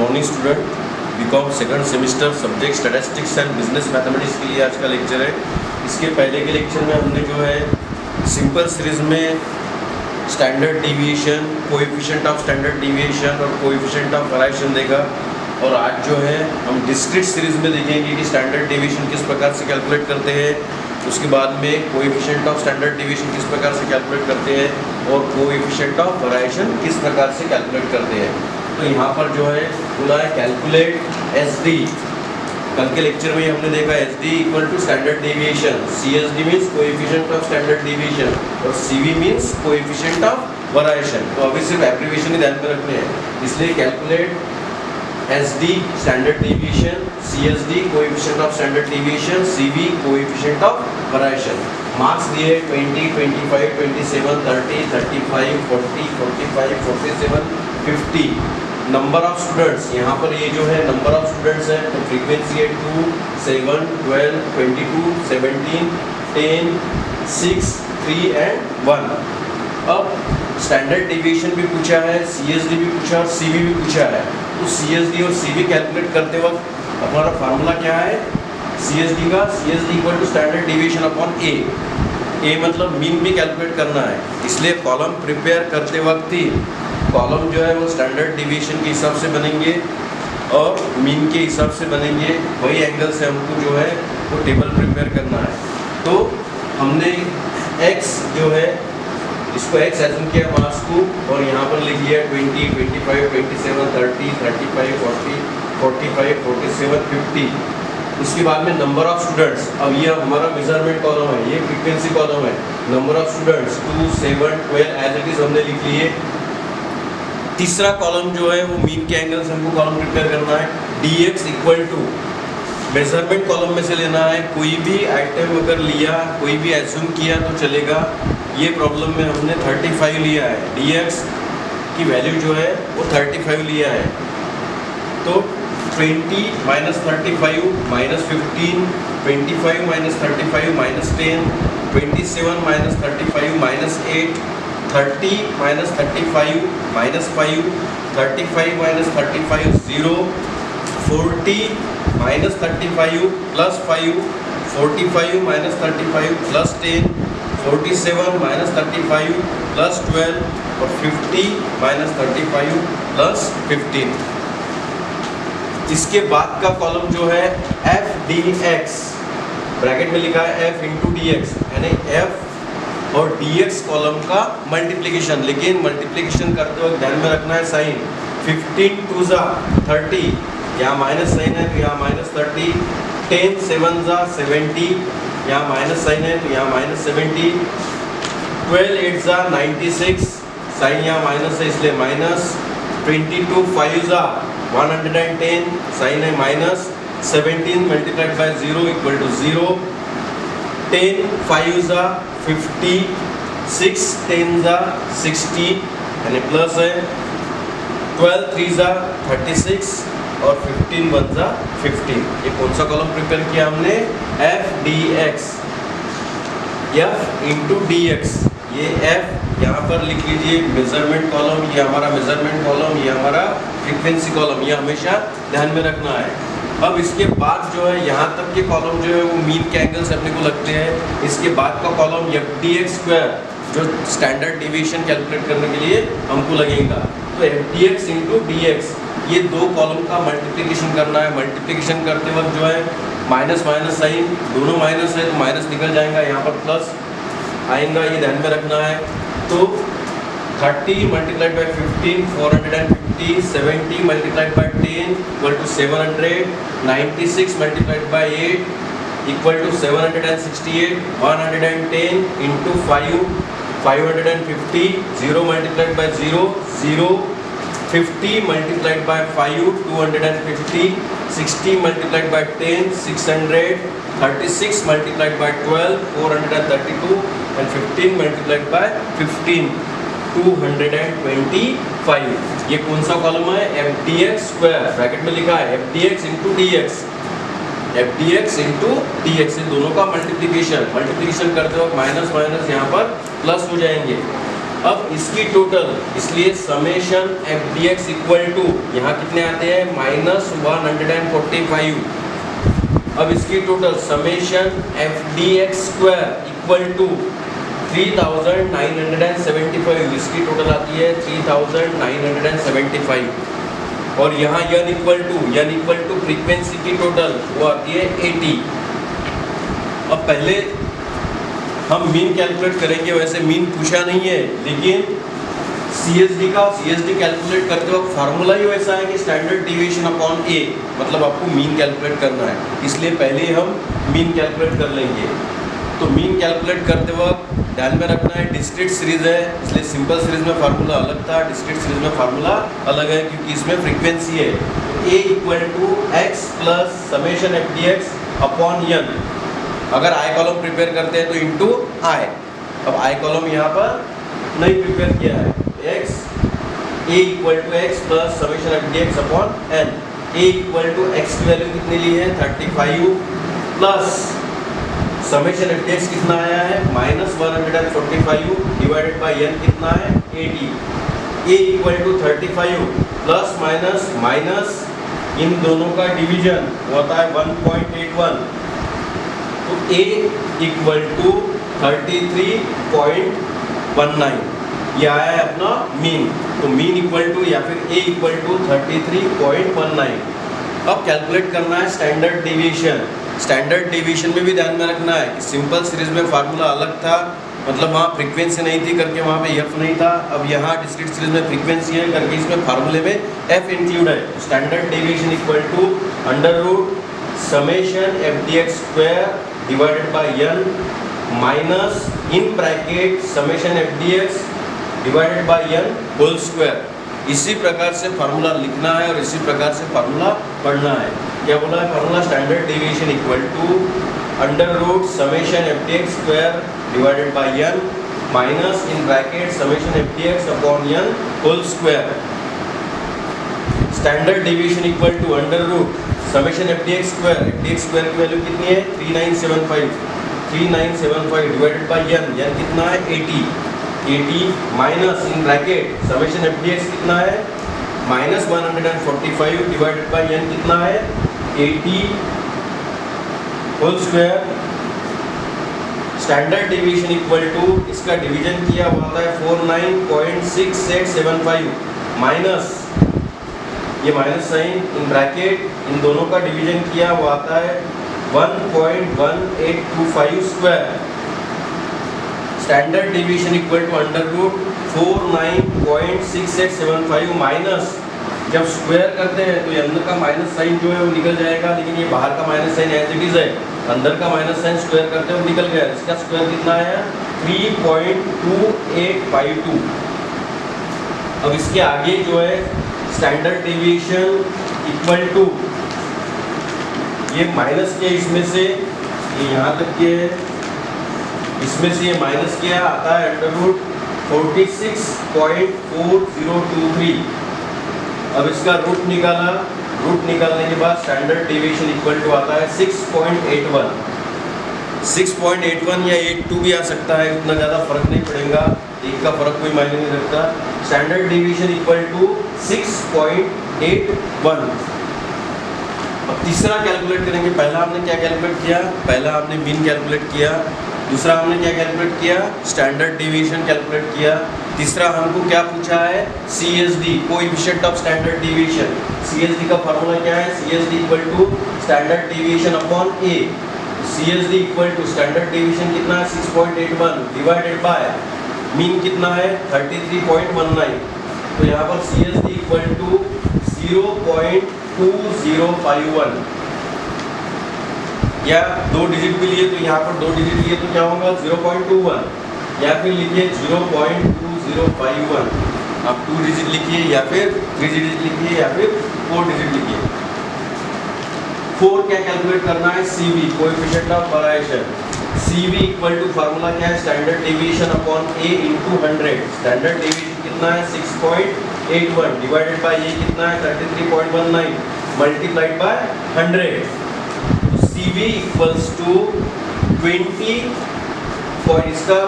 Morning student, BCom second semester, subject statistics and business mathematics के लिए आज का लेक्चर है। इसके पहले के लेक्चर में हमने जो है सिंपल सीरीज़ में standard deviation, coefficient of standard deviation और कोएफिशिएंट ऑफ वेरिएशन देखा। और आज जो है हम डिस्क्रीट सीरीज़ में देखेंगे कि स्टैंडर्ड डिविएशन किस प्रकार से कैलकुलेट करते हैं, उसके बाद में कोएफिशिएंट ऑफ स्टैंडर्ड डिविएशन किस प्रकार से कैलकुलेट करते हैं और कोएफिशिएंट ऑफ वेरिएशन किस प्रकार से कैलकुलेट करते हैं। तो यहाँ पर जो है बोला है कैलकुलेट एसडी। कल के लेक्चर में हमने देखा SD equal to standard deviation, CSD means coefficient of standard deviation और CV means coefficient of variation. तो अभी सिर्फ एब्रिविएशन ही ध्यान में रखने हैं, इसलिए calculate SD standard deviation, CSD coefficient of standard deviation, CV coefficient of variation. Marks दिए 20, 25, 27, 30, 35, 40, 45, 47, 50। नंबर ऑफ स्टूडेंट्स, यहाँ पर ये जो है नंबर ऑफ स्टूडेंट्स है, तो फ्रीक्वेंसी है 2, 7, 12, 22, 17, 10, 6, 3 एंड 1। अब स्टैंडर्ड डेविएशन भी पूछा है, सीएसडी भी पूछा और सीवी भी पूछा है। तो सीएसडी और सीवी कैलकुलेट करते वक्त हमारा फार्मूला क्या है सीएसडी का? CSD equal to standard deviation upon A मतलब मीन भी कैलकुलेट करना है, इसलिए कॉलम प्रिपेयर करते वक्त ही कॉलम जो है वो स्टैंडर्ड डिवीएशन के हिसाब से बनेंगे और मीन के हिसाब से बनेंगे। वही एंगल से हमको जो है वो टेबल प्रिपेयर करना है। तो हमने x जो है इसको x एज्यूम किया मास को और यहाँ पर लिख लिया 20, 25, 27, 30, 35, 40, 45, 47, 50। उसके बाद में नंबर ऑफ स्टूडेंट्स, अब ये हमारा मेजरमेंट कॉलम है, ये फ्रीक्वेंसी कॉलम है। Number of students 2, 7, 12 as it is हमने लिख लिए। तीसरा कॉलम जो है वो मीन के एंगल से हमको कॉलम प्रिपेयर करना है। dx equal to measurement column में से लेना है, कोई भी आइटम अगर लिया, कोई भी एज्यूम किया तो चलेगा। ये प्रॉब्लम में हमने 35 लिया है, dx की वैल्यू जो है वो 35 लिया है। तो 20 minus 35 minus 15, 25 minus 35 minus 10, 27 minus 35 minus 8, 30 minus 35 minus 5, 35 minus 35 0, 40 minus 35 plus 5, 45 minus 35 plus 10, 47 minus 35 plus 12 और 50 माइनस 35 प्लस 15। इसके बाद का कॉलम जो है एफ डी एक्स, ब्रैकेट में लिखा है एफ इंटू डी एक्स, यानी एफ और डी एक्स कॉलम का मल्टीप्लिकेशन। लेकिन मल्टीप्लिकेशन करते वक्त ध्यान में रखना है साइन। 15 2 जा 30, यहाँ माइनस साइन है तो यहाँ माइनस 30, 10 7 जा 70, यहाँ माइनस साइन है तो यहाँ माइनस 70, 12 8 जा 96, साइन यहाँ माइनस है इसलिए माइनस, 22 5 जा 110, साइन है minus, 17 multiplied by 0 equal to 0, 10 5 जा 50, 6 10 जा 60 यानी प्लस है, 12 3 जा 36 और 15 1 जा 15। ये कौन सा कॉलम प्रिपेयर किया हमने? F D x, F into D x. ये एफ यहाँ पर लिख लीजिए मेजरमेंट कॉलम, ये हमारा मेजरमेंट कॉलम, ये हमारा फ्रीक्वेंसी कॉलम, ये हमेशा ध्यान में रखना है। अब इसके बाद जो है यहाँ तक के कॉलम जो है वो मीन के एंगल से अपने को लगते हैं। इसके बाद का column F D X square जो स्टैंडर्ड डिविएशन कैलकुलेट करने के लिए हमको लगेगा। तो F D X into D x, ये दो कॉलम का मल्टीप्लिकेशन करना है। मल्टीप्लिकेशन करते वक्त जो है माइनस माइनस साइन, दोनों माइनस है तो माइनस निकल जाएगा, यहाँ पर प्लस आएगा, ये ध्यान में रखना है। तो 30 multiplied by 15 450, 70 multiplied by 10 equal to 700, 96 multiplied by 8 equal to 768, 110 into 5 550, 0 multiplied by 0 0, 50 multiplied by 5 250, 60 multiplied by 10 600, 36 multiplied by 12 432 and 15 multiplied by 15 225। ये कौन सा कॉलम है? F D X square, bracket में लिखा है F D X into D x, F D X into D x, दोनों का multiplication करते वक्त माइनस माइनस यहाँ पर प्लस हो जाएंगे। अब इसकी टोटल, इसलिए summation F D X equal to, यहाँ कितने आते हैं -145। अब इसकी total summation F D X square equal to 3975, इसकी टोटल आती है 3975। और यहाँ यन इक्वल टू फ्रीक्वेंसी की टोटल वो आती है 80। अब पहले हम मीन कैलकुलेट करेंगे, वैसे मीन पूछा नहीं है, लेकिन सीएसडी कैलकुलेट करते वक्त फार्मूला ही वैसा है कि स्टैंडर्ड डिविएशन अपॉन ए, मतलब आपको मीन कैलकुलेट करना है, इसलिए पहले हम मीन कैलकुलेट कर लेंगे। तो मीन कैलकुलेट करते वक्त ध्यान में रखना है डिस्क्रीट सीरीज है, इसलिए सिंपल सीरीज में फार्मूला अलग था, डिस्क्रीट सीरीज में फार्मूला अलग है, क्योंकि इसमें फ्रीक्वेंसी है। A equal to X plus summation F D X upon N, अगर आई कॉलम प्रिपेयर करते हैं तो इंटू आई। अब आई कॉलम यहाँ पर नहीं प्रिपेयर किया है, X A equal to X plus summation F D X upon N. A equal to X की वैल्यू कितनी ली है 35 plus summation F D X कितना आया है -145 डिवाइडेड बाई एन कितना है 80। ए इक्वल टू 35 प्लस माइनस इन दोनों का डिवीजन होता है 1.81, तो ए इक्वल टू 33.19, ये आया है अपना मीन। तो मीन इक्वल टू या फिर ए इक्वल टू 33.19। अब कैलकुलेट करना है स्टैंडर्ड डिविएशन। स्टैंडर्ड डिविएशन में भी ध्यान में रखना है कि सिंपल सीरीज में फार्मूला अलग था, मतलब वहाँ फ्रीक्वेंसी नहीं थी करके वहाँ पे एफ नहीं था। अब यहाँ डिस्क्रीट सीरीज में फ्रीक्वेंसी है करके इसमें फार्मूले में एफ इंक्लूड है। Standard deviation equal to under root summation F D X square divided by N minus in bracket summation F D X divided by N whole square. इसी प्रकार से फार्मूला लिखना है और इसी प्रकार से फार्मूला पढ़ना है। क्या बोला है formula? Standard deviation equal to under root summation F D X square divided by N minus in bracket summation F D X upon N whole square. Standard deviation equal to under root summation F D X square की value कितनी है 3975 divided by N कितना है 80 minus in bracket summation F D X कितना है -145 divided by N कितना है 80 whole square. Standard division equal to इसका डिवीजन किया हुआ आता है 49.6875 माइनस ये माइनस साइन इन ब्रैकेट इन दोनों का डिवीजन किया हुआ आता है 1.1825 square. Standard division equal to under root 49.6875 minus जब स्क्वायर करते हैं तो ये अंदर का माइनस साइन जो है वो निकल जाएगा, लेकिन ये बाहर का minus sign as it is है, अंदर का माइनस साइन स्क्वायर करते हुए निकल गया। इसका स्क्वायर कितना है 3.2852। अब इसके आगे जो है स्टैंडर्ड डिविएशन इक्वल टू ये माइनस के इसमें से ये यहाँ तक के इसमें से ये माइनस किया आता है अंडर रूट 46.4023। अब इसका रूट निकाला, रूट निकालने के बाद स्टैंडर्ड डिविएशन इक्वल टू आता है 6.81 या 82 भी आ सकता है, उतना ज़्यादा फर्क नहीं पड़ेगा, एक का फर्क कोई मायने नहीं रखता। Standard deviation equal to 6.81। अब तीसरा कैलकुलेट करेंगे। पहला हमने क्या कैलकुलेट किया? पहला हमने मीन कैलकुलेट किया। दूसरा हमने क्या कैलकुलेट किया? स्टैंडर्ड डिविएशन कैलकुलेट किया। तीसरा हमको क्या पूछा है? CSD, coefficient of standard deviation. CSD का फॉर्मूला क्या है? CSD equal to standard deviation upon A। CSD equal to standard deviation कितना है 6.81 डिवाइडेड बाय मीन कितना है 33.19। तो यहाँ पर CSD इक्वल टू 0.2051 या दो डिजिट भी लिए तो यहाँ पर दो डिजिट लिए तो क्या होगा 0.21 या फिर लिखिए 0.2051। आप 2 डिजिट लिखिए या फिर 3 डिजिट लिखिए या फिर 4 डिजिट लिखिए। 4 क्या कैलकुलेट करना है? CV, coefficient of variation. CV equal to formula क्या है? Standard deviation upon A into 100। Standard deviation कितना है 6.81 डिवाइडेड बाय ये कितना है 33.19 multiplied by 100। CV equals to 20 और इसका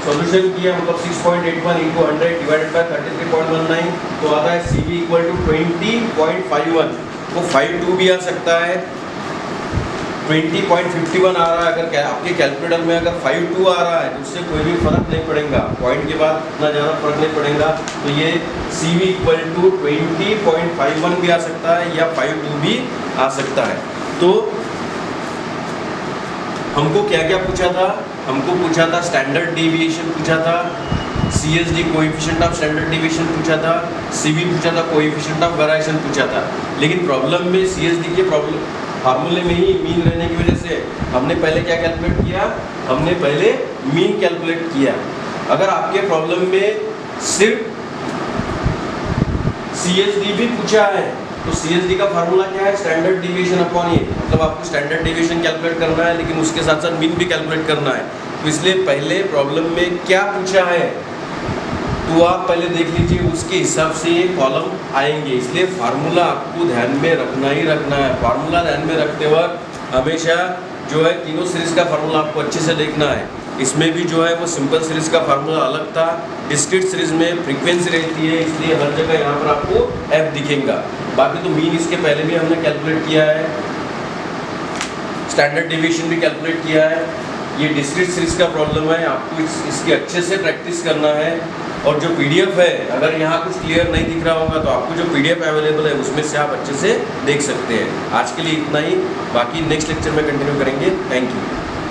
सॉल्यूशन किया मतलब 6.81 इंटू 100 डिवाइडेड बाय 33.19 तो आता है CV इक्वल टू 20.51। वो 52 भी आ सकता है, 20.51 आ रहा है। अगर आपके कैलकुलेटर में अगर 52 आ रहा है तो उससे कोई भी फर्क नहीं पड़ेगा, पॉइंट के बाद इतना ज़्यादा फर्क नहीं पड़ेगा। तो ये CV इक्वल टू 20.51 भी आ सकता है या 52 भी आ सकता है। तो हमको क्या क्या पूछा था? हमको पूछा था स्टैंडर्ड डेविएशन पूछा था, CSD coefficient of standard deviation पूछा था, CV पूछा था, कोएफिशिएंट ऑफ वेरिएशन पूछा था। लेकिन प्रॉब्लम में CSD के प्रॉब्लम फार्मूले में ही मीन रहने की वजह से हमने पहले क्या कैलकुलेट किया? हमने पहले मीन कैलकुलेट किया। अगर आपके प्रॉब्लम में सिर्फ CSD भी पूछा है तो CSD का फार्मूला क्या है? स्टैंडर्ड डेविएशन अपॉन ये, मतलब आपको स्टैंडर्ड डेविएशन कैलकुलेट करना है लेकिन उसके साथ साथ मीन भी कैलकुलेट करना है। तो इसलिए पहले प्रॉब्लम में क्या पूछा है तो आप पहले देख लीजिए, उसके हिसाब से ये कॉलम आएंगे। इसलिए फार्मूला आपको ध्यान में रखना ही रखना है। फार्मूला ध्यान में रखते वक्त हमेशा जो है तीनों सीरीज का फार्मूला आपको अच्छे से देखना है। इसमें भी जो है वो सिंपल सीरीज का फार्मूला अलग था, डिस्क्रीट सीरीज में फ्रीक्वेंसी रहती है, इसलिए हर जगह यहाँ पर आपको F दिखेगा। बाकी तो मीन इसके पहले भी हमने कैलकुलेट किया है, स्टैंडर्ड डेविएशन भी कैलकुलेट किया है। ये डिस्क्रीट सीरीज का प्रॉब्लम है, आपको इसकी अच्छे से प्रैक्टिस करना है। और जो PDF है, अगर यहाँ कुछ क्लियर नहीं दिख रहा होगा तो आपको जो PDF अवेलेबल है उसमें से आप अच्छे से देख सकते हैं। आज के लिए इतना ही, बाकी नेक्स्ट लेक्चर में कंटिन्यू करेंगे। Thank you.